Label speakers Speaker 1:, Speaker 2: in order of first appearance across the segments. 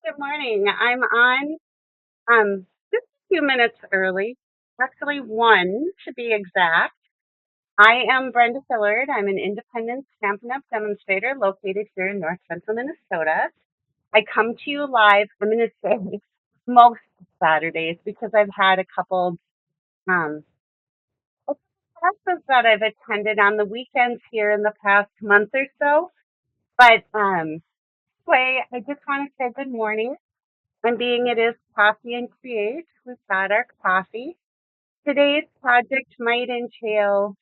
Speaker 1: Good morning. I'm on just a few minutes early, actually one to be exact. I am Brenda Cillard. I'm an independent Stampin' Up! Demonstrator located here in north central Minnesota. I come to you live, I'm going to say most Saturdays because I've had a couple um, classes that I've attended on the weekends here in the past month or so. But anyway, I just want to say good morning. And being it is Coffee and Create, we've got our coffee. Today's project might entail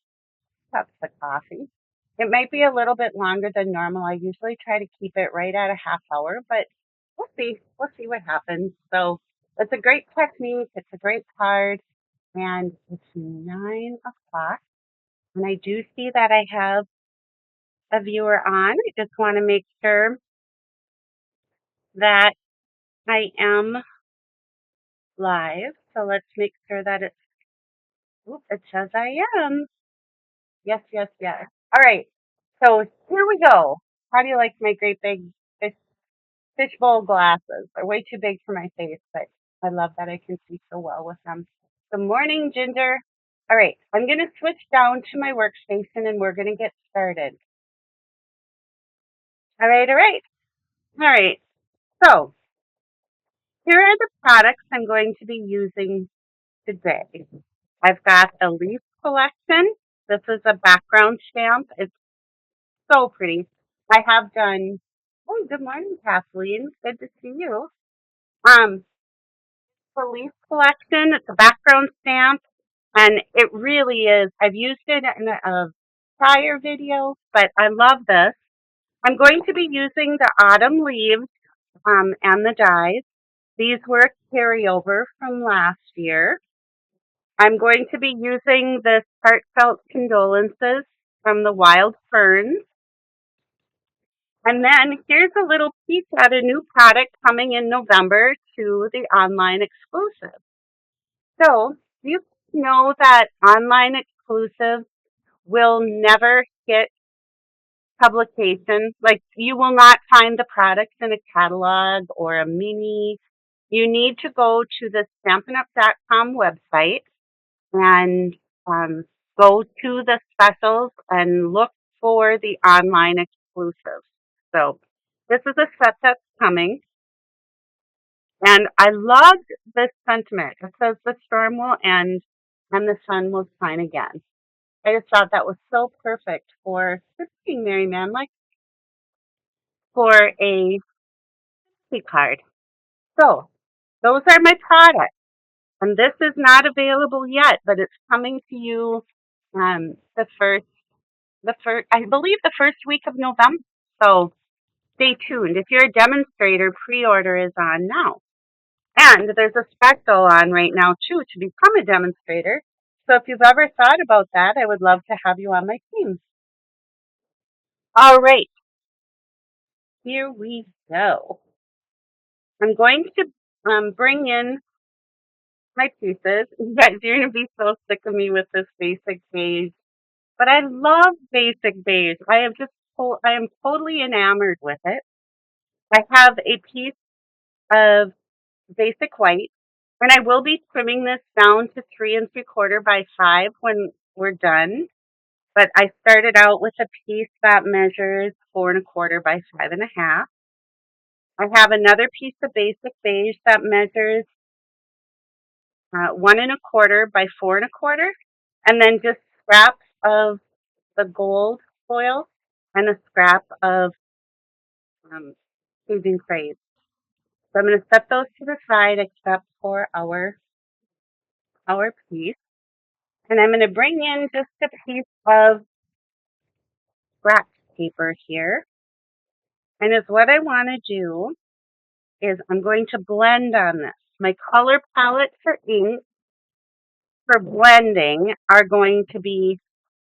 Speaker 1: cups of coffee. It might be a little bit longer than normal. I usually try to keep it right at a half hour, but we'll see. We'll see what happens. So it's a great technique. It's a great card. And it's 9 o'clock. And I do see that I have a viewer on. I just want to make sure that I am live. So let's make sure that it says I am. Yes, yes, yes. All right. So here we go. How do you like my great big fish, fishbowl glasses? They're way too big for my face, but I love that I can see so well with them. Good morning, Ginger. All right. I'm going to switch down to my workstation and we're going to get started. All right, all right. All right. So here are the products I'm going to be using today. I've got a leaf collection. This is a background stamp. It's so pretty. I have done, oh, good morning, Kathleen. Good to see you. Um, the leaf collection, it's a background stamp, and it really is. I've used it in a prior video, but I love this. I'm going to be using the autumn leaves and the dies. These were a carryover from last year. I'm going to be using this heartfelt condolences from the wild ferns. And then here's a little peek at a new product coming in November to the online exclusive. So you know that online exclusive will never hit publication. Like you will not find the products in a catalog or a mini. You need to go to the stampinup.com website and um, go to the specials and look for the online exclusives. So this is a set that's coming. And I loved this sentiment. It says the storm will end and the sun will shine again. I just thought that was so perfect for being Merry Man, like for a key card. So those are my products. And this is not available yet, but it's coming to you the first I believe the first week of November. So stay tuned. If you're a demonstrator, pre-order is on now. And there's a special on right now too to become a demonstrator. So if you've ever thought about that, I would love to have you on my team. All right, here we go. I'm going to bring in my pieces. You guys, you're going to be so sick of me with this basic beige. But I love basic beige. I am totally enamored with it. I have a piece of basic white, and I will be trimming this down to 3¾ by 5 when we're done. But I started out with a piece that measures 4¼ by 5½. I have another piece of basic beige that measures 1¼ by 4¼ and then just scraps of the gold foil and a scrap of Cajun Craze. So I'm going to set those to the side except for our piece. And I'm going to bring in just a piece of scratch paper here. And is what I want to do is I'm going to blend on this. My color palette for ink for blending are going to be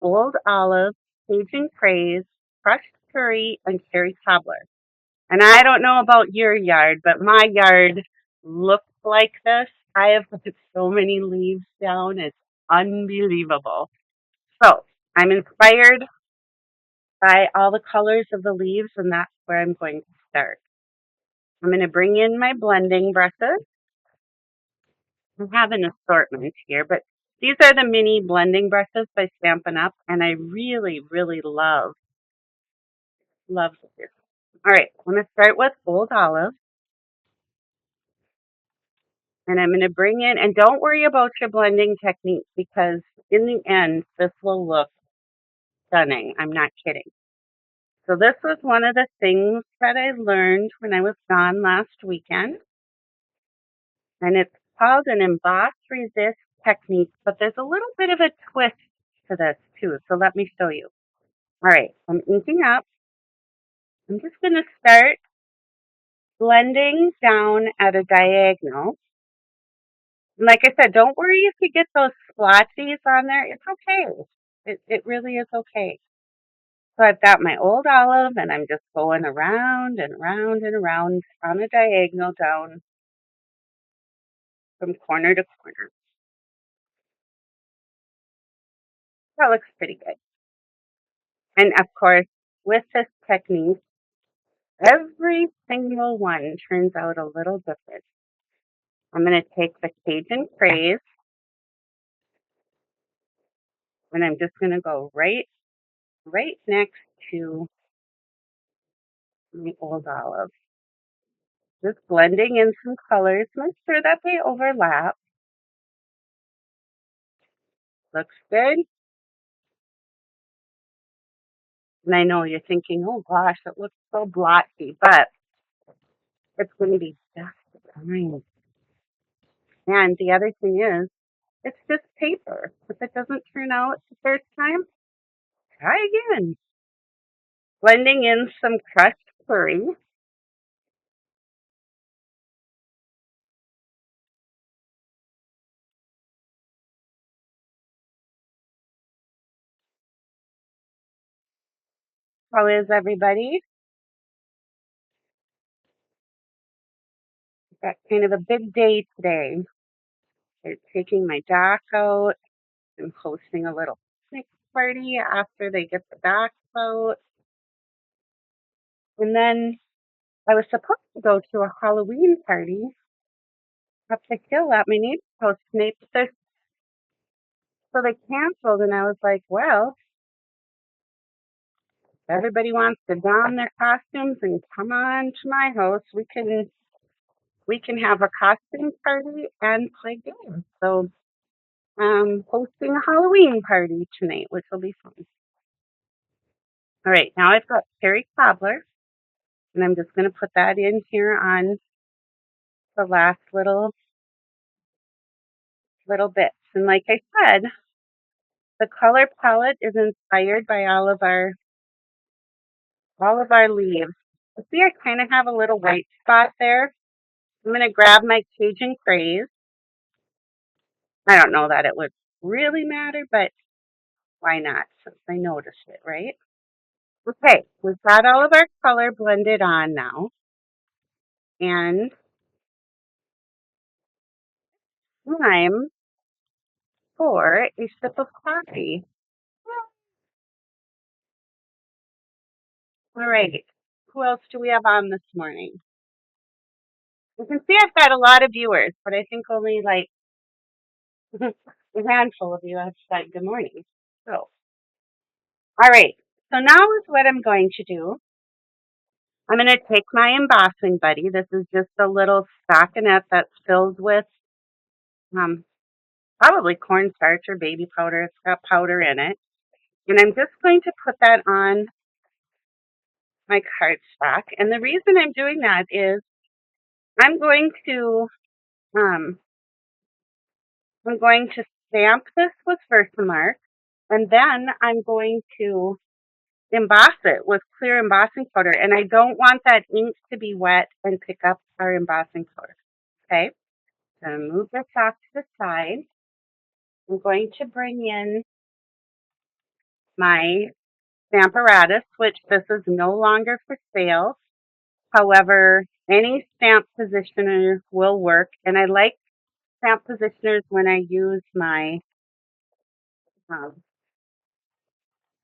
Speaker 1: Old Olive, Cajun Craze, Crushed Curry, and Cherry Cobbler. And I don't know about your yard, but my yard looks like this. I have put so many leaves down. It's unbelievable. So I'm inspired by all the colors of the leaves, and that's where I'm going to start. I'm going to bring in my blending brushes. I have an assortment here, but these are the mini blending brushes by Stampin' Up, and I really, really love this. All right, I'm going to start with Old Olive, and I'm going to bring in, and don't worry about your blending technique because in the end, this will look stunning. I'm not kidding. So this was one of the things that I learned when I was gone last weekend, and it's called an emboss resist technique, but there's a little bit of a twist to this too, so let me show you. All right, I'm inking up. I'm just going to start blending down at a diagonal. And like I said, don't worry if you get those splotches on there. It's okay. It really is okay. So I've got my Old Olive, and I'm just going around and around and around on a diagonal down from corner to corner. That looks pretty good. And of course, with this technique, every single one turns out a little different. I'm going to take the Cajun Craze, and I'm just going to go right next to my Old Olive. Just blending in some colors. Make sure that they overlap. Looks good. And I know you're thinking, oh gosh, it looks so blotchy, but it's going to be just fine. And the other thing is, it's just paper. If it doesn't turn out the first time, try again. Blending in some crushed curry. How is everybody? Got kind of a big day today. I'm taking my dock out. I'm hosting a little picnic party after they get the docks out. And then I was supposed to go to a Halloween party up the hill at my neighbor's house tonight, but so they canceled. And I was like, well, if everybody wants to don their costumes and come on to my house, we can have a costume party and play games. So hosting a Halloween party tonight, which will be fun. All right, now I've got cherry cobbler, and I'm just going to put that in here on the last little bits. And like I said, the color palette is inspired by all of our leaves. See, I kind of have a little white spot there. I'm going to grab my Cajun Craze. I don't know that it would really matter, but why not, since I noticed it, right? Okay, we've got all of our color blended on now. And time for a sip of coffee. All right, who else do we have on this morning? You can see I've got a lot of viewers, but I think only like a handful of you have said good morning. So, all right, so now is what I'm going to do. I'm going to take my embossing buddy. This is just a little stockinette that's filled with probably cornstarch or baby powder. It's got powder in it. And I'm just going to put that on my cardstock. And the reason I'm doing that is I'm going to stamp this with Versamark, and then I'm going to emboss it with clear embossing powder. And I don't want that ink to be wet and pick up our embossing powder. Okay, so I'm going to move this off to the side. I'm going to bring in my Stamparatus, which this is no longer for sale. However, any stamp positioner will work, and I like stamp positioners when I use my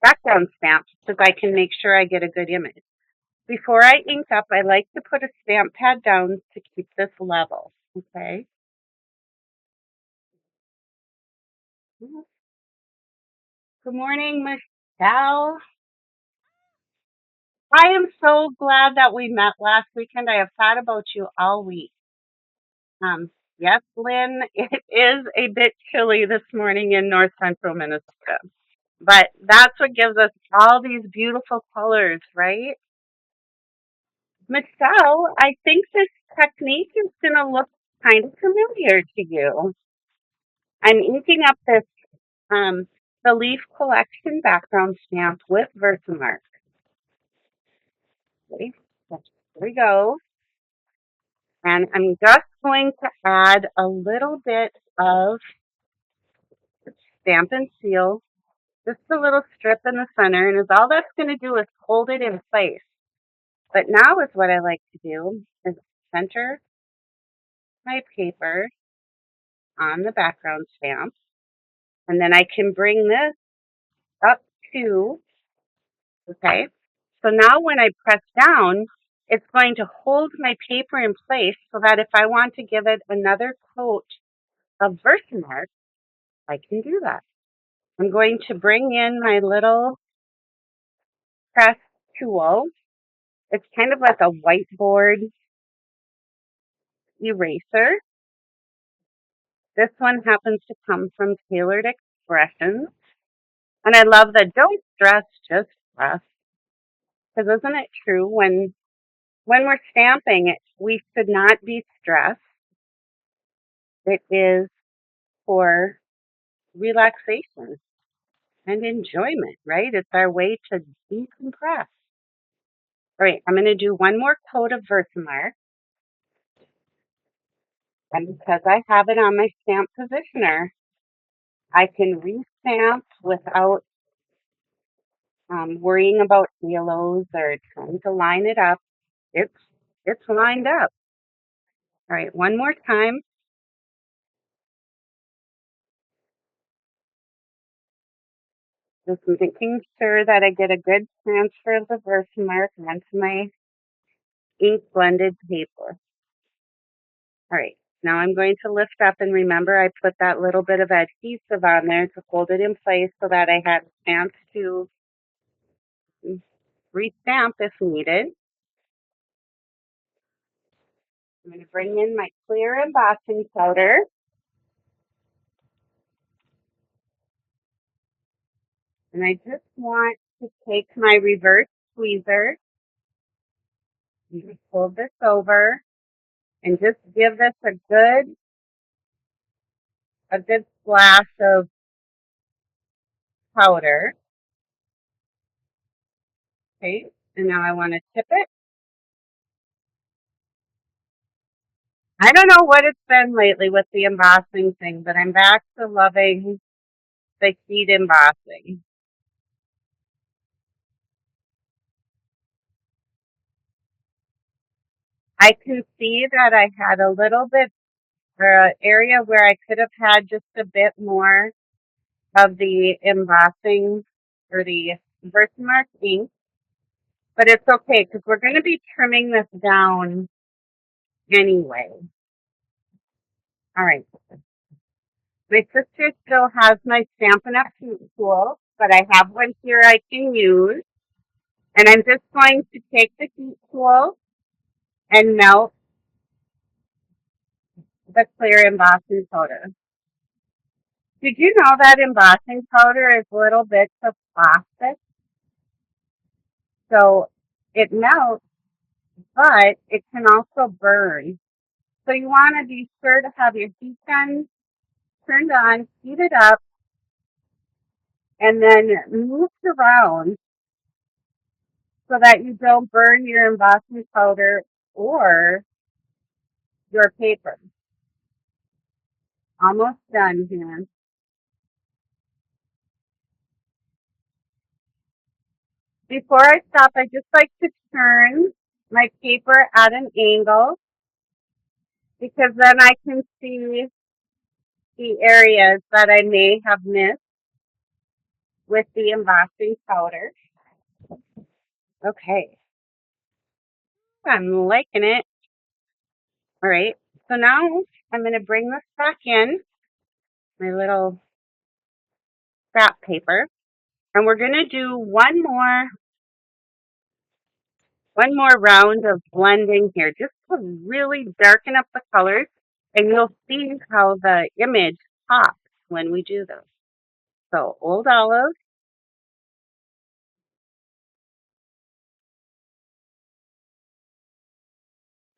Speaker 1: background stamps because I can make sure I get a good image. Before I ink up, I like to put a stamp pad down to keep this level, okay? Good morning, Michelle. I am so glad that we met last weekend. I have thought about you all week. Yes, Lynn, it is a bit chilly this morning in north central Minnesota, but that's what gives us all these beautiful colors, right? Michelle, I think this technique is going to look kind of familiar to you. I'm inking up this the Leaf Collection background stamp with Versamark. Okay, here we go. And I'm just going to add a little bit of Stamp and Seal, just a little strip in the center, and all that's going to do is hold it in place. But now is what I like to do is center my paper on the background stamp, and then I can bring this up to, okay, so now when I press down, it's going to hold my paper in place so that if I want to give it another coat of Versamark, I can do that. I'm going to bring in my little press tool. It's kind of like a whiteboard eraser. This one happens to come from Tailored Expressions. And I love the don't stress, just press. Because isn't it true when we're stamping, we should not be stressed. It is for relaxation and enjoyment, right? It's our way to decompress. All right, I'm going to do one more coat of Versamark. And because I have it on my stamp positioner, I can restamp without worrying about halos or trying to line it up. It's lined up. All right, one more time. Just making sure that I get a good transfer of the Versamark onto my ink blended paper. All right, now I'm going to lift up, and remember I put that little bit of adhesive on there to hold it in place so that I had a chance to restamp if needed. I'm going to bring in my clear embossing powder. And I just want to take my reverse tweezer and just fold this over and just give this a good splash of powder. Okay, and now I want to tip it. I don't know what it's been lately with the embossing thing, but I'm back to loving the heat embossing. I can see that I had a little bit area where I could have had just a bit more of the embossing or the Versamark ink, but it's okay because we're going to be trimming this down anyway. All right. My sister still has my Stampin' Up! Tool, but I have one here I can use. And I'm just going to take the heat tool and melt the clear embossing powder. Did you know that embossing powder is little bits of plastic? So it melts, but it can also burn. So you want to be sure to have your heat gun turned on, heat it up, and then move it around so that you don't burn your embossing powder or your paper. Almost done here. Before I stop, I just like to turn my paper at an angle because then I can see the areas that I may have missed with the embossing powder. Okay. I'm liking it. All right. So now I'm going to bring this back in, my little scrap paper, and we're going to do one more round of blending here, just to really darken up the colors, and you'll see how the image pops when we do this. So Old Olive,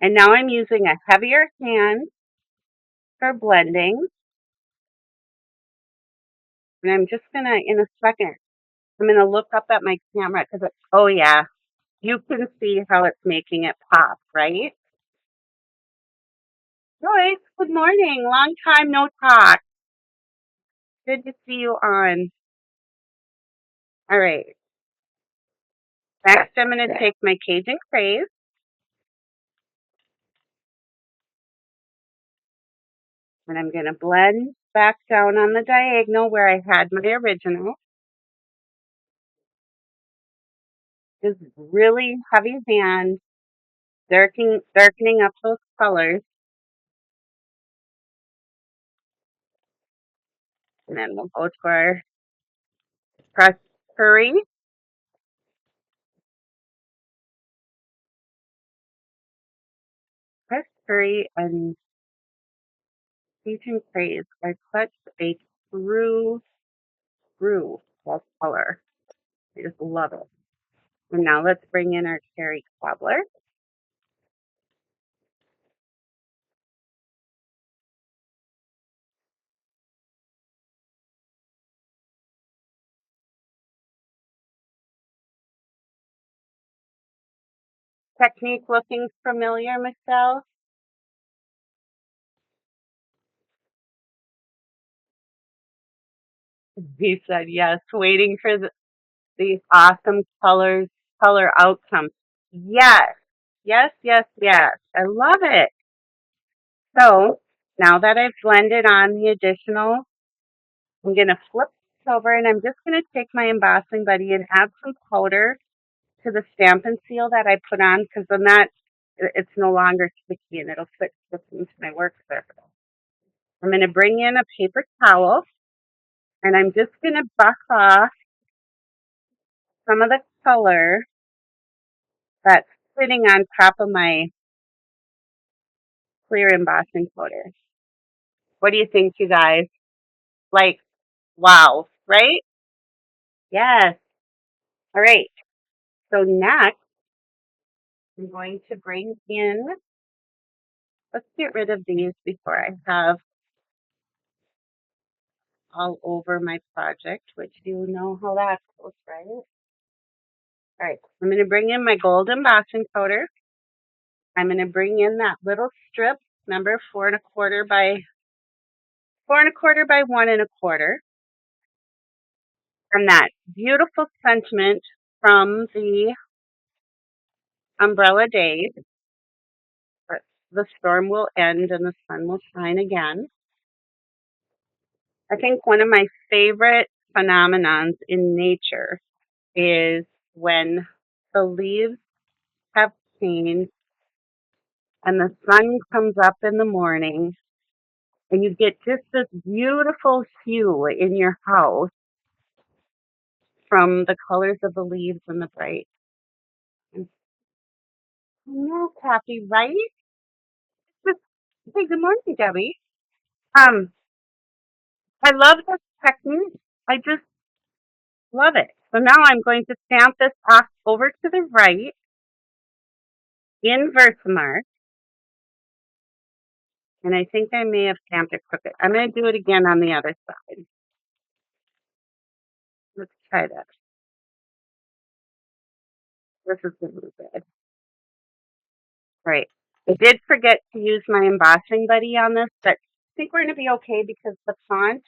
Speaker 1: and now I'm using a heavier hand for blending, and I'm just gonna, in a second, I'm gonna look up at my camera because oh yeah, you can see how it's making it pop, right? Joyce, good morning. Long time no talk. Good to see you on. All right. Next, I'm going to take my Cajun Craze, and I'm going to blend back down on the diagonal where I had my original. Just really heavy hand, darkening up those colors. And then we'll go to our crushed curry. Crushed curry and Cajun Craze are such a true color. I just love it. And now let's bring in our cherry cobbler. Technique looking familiar, Michelle? He said yes, waiting for these awesome color outcomes. Yes, yes. I love it. So now that I've blended on the additional, I'm going to flip this over and I'm just going to take my embossing buddy and add some powder to the stamp and seal that I put on, because then it's no longer sticky and it'll fit into my work surface. I'm going to bring in a paper towel and I'm just going to buff off some of the color that's sitting on top of my clear embossing powder. What do you think, you guys? Like, wow, right? Yes. All right. So next, I'm going to bring in, let's get rid of these before I have all over my project, which you know how that goes, right? All right. I'm going to bring in my gold embossing powder. I'm going to bring in that little strip, number 4 1/4 by 1 1/4, and that beautiful sentiment from the umbrella days. The storm will end and the sun will shine again. I think one of my favorite phenomenons in nature is when the leaves have changed and the sun comes up in the morning and you get just this beautiful hue in your house from the colors of the leaves and the bright. No, Kathy, right? Just, hey, good morning, Debbie. Um, I love this technique. I just love it. So now I'm going to stamp this off over to the right in Versamark. And I think I may have stamped it crooked. I'm going to do it again on the other side. Let's try this. This is going to be good. All right. I did forget to use my embossing buddy on this, but I think we're going to be okay because the font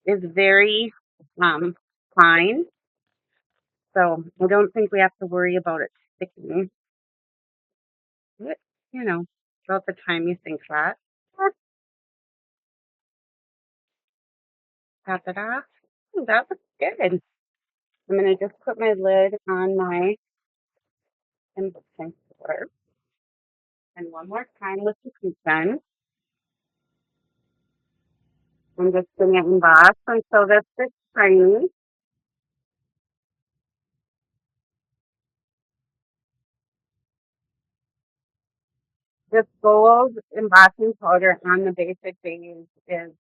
Speaker 1: is very fine. So I don't think we have to worry about it sticking. But, about the time you think that. Tap it off. Ooh, that looks good. I'm going to just put my lid on my embossing board. And one more time with the heat gun. I'm just going to emboss until this is tiny. This gold embossing powder on the basic beige is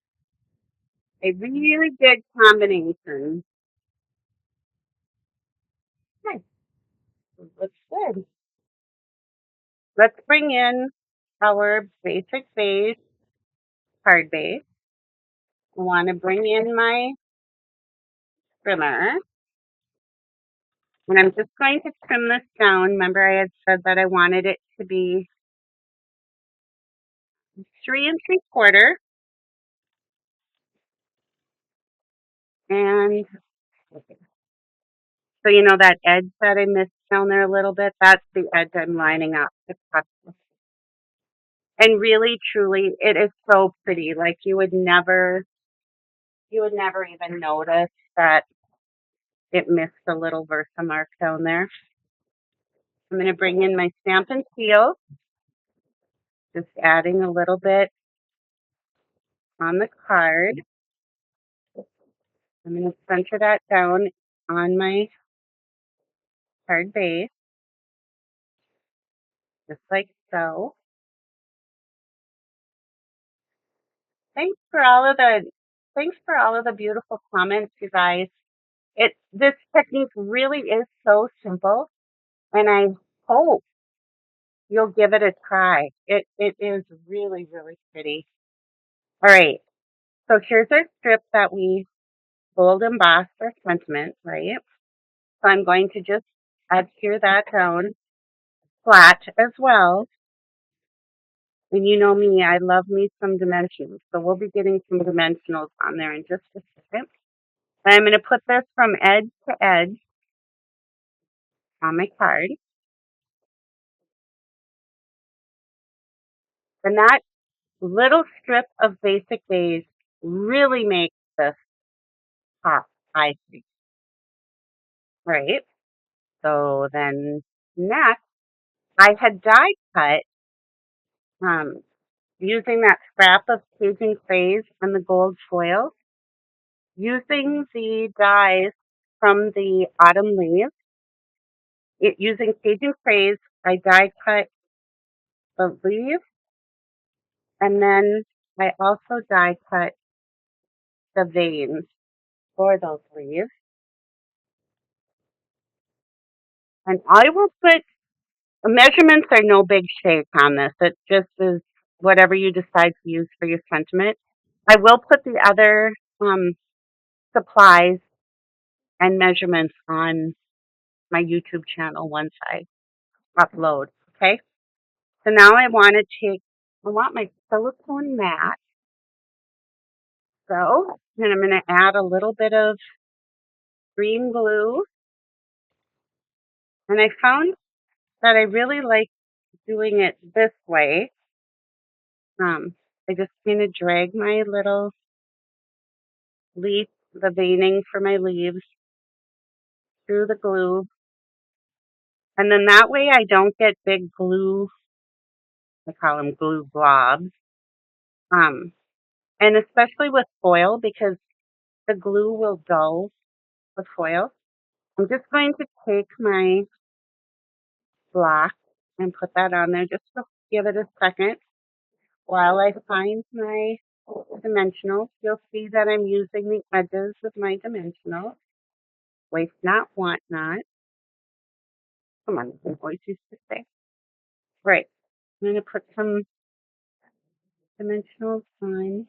Speaker 1: a really good combination. Okay, looks good. Let's bring in our basic beige card base. I want to bring in my trimmer. And I'm just going to trim this down. Remember I had said that I wanted it to be 3 3/4. And so you know that edge that I missed down there a little bit? That's the edge I'm lining up to cut. And really, truly, it is so pretty. Like you would never even notice that it missed a little Versamark down there. I'm going to bring in my Stampin' Seal, just adding a little bit on the card. I'm going to center that down on my card base, just like so. Thanks for all of the beautiful comments, you guys. This technique really is so simple, and I hope you'll give it a try. It is really, really pretty. All right. So here's our strip that we gold embossed for sentiment, right? So I'm going to just adhere that down flat as well. And you know me, I love me some dimensions. So we'll be getting some dimensionals on there in just a second. And I'm going to put this from edge to edge on my card. And that little strip of basic beige really makes this pop, I think. Right? So then next, I had die cut um, using that scrap of Cajun Craze and the gold foil, using the dies from the autumn leaves. Using Cajun Craze, I die cut the leaves, and then I also die cut the veins for those leaves. And I will put measurements are no big shake on this. It just is whatever you decide to use for your sentiment. I will put the other supplies and measurements on my YouTube channel once I upload. Okay. So now I want my silicone mat. So, and I'm going to add a little bit of green glue. And I found that I really like doing it this way. I just kind of drag my little leaf, the veining for my leaves through the glue. And then that way I don't get big glue, I call them glue blobs. And especially with foil, because the glue will dull with foil. I'm just going to take my block and put that on there just to give it a second while I find my dimensionals. You'll see that I'm using the edges of my dimensionals. Waste not, want not. Come on, my voice used to say. Right. I'm going to put some dimensionals on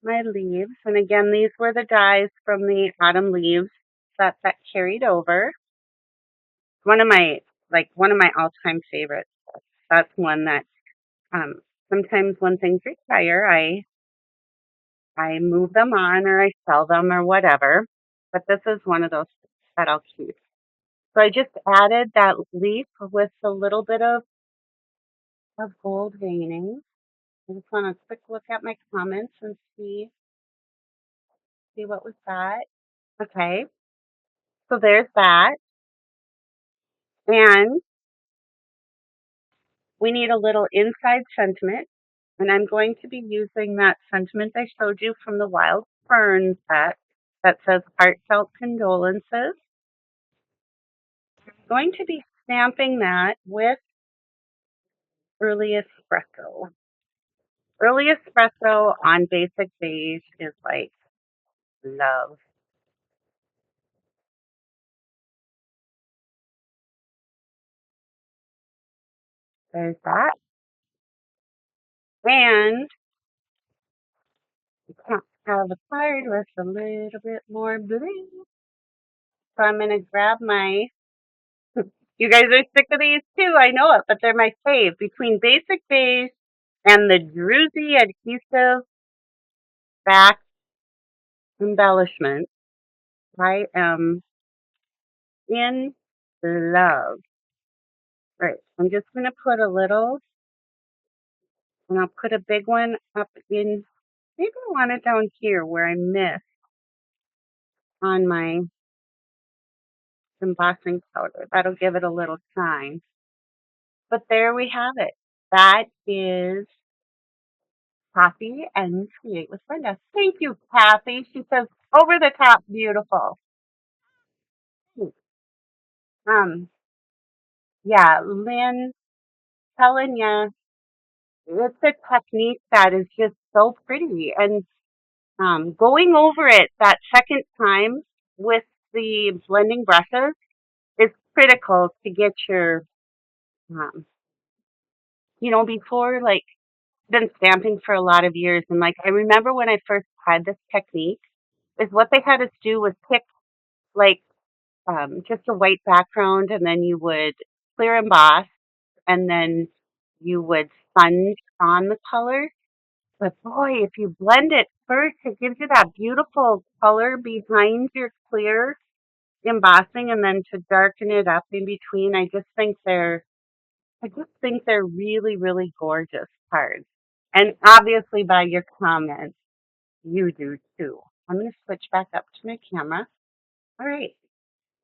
Speaker 1: my leaves. And again, these were the dies from the autumn leaves that carried over. One of my all-time favorites. That's one that sometimes when things retire, I move them on or I sell them or whatever. But this is one of those that I'll keep. So I just added that leaf with a little bit of gold veining. I just want to quick look at my comments and see what was that. Okay, so there's that. And we need a little inside sentiment, and I'm going to be using that sentiment I showed you from the Wild Fern set that says heartfelt condolences. I'm going to be stamping that with Early Espresso. Early Espresso on Basic Beige is like love. There's that. And I have a card with a little bit more blue. So I'm going to grab my, you guys are sick of these too, I know it, but they're my fave. Between Basic Beige and the Druzy Adhesive Back Embellishment, I am in love. Right, I'm just going to put a little, and I'll put a big one up in, maybe I want it down here where I missed on my embossing powder. That'll give it a little shine. But there we have it. That is Copy and Create with Brenda. Thank you, Kathy. She says, over the top beautiful. Um, yeah, Lynn, telling you, it's a technique that is just so pretty. And going over it that second time with the blending brushes is critical to get your, um, before, like, been stamping for a lot of years. And, like, I remember when I first tried this technique, is what they had us do was pick, like, just a white background, and then you would clear emboss, and then you would sponge on the color. But boy, if you blend it first, it gives you that beautiful color behind your clear embossing, and then to darken it up in between. I just think they're really, really gorgeous cards. And obviously by your comments, you do too. I'm going to switch back up to my camera. All right.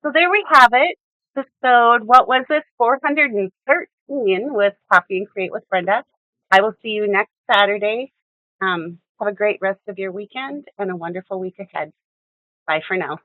Speaker 1: So there we have it. Episode, what was this? 413 with Copy and Create with Brenda. I will see you next Saturday. Have a great rest of your weekend and a wonderful week ahead. Bye for now.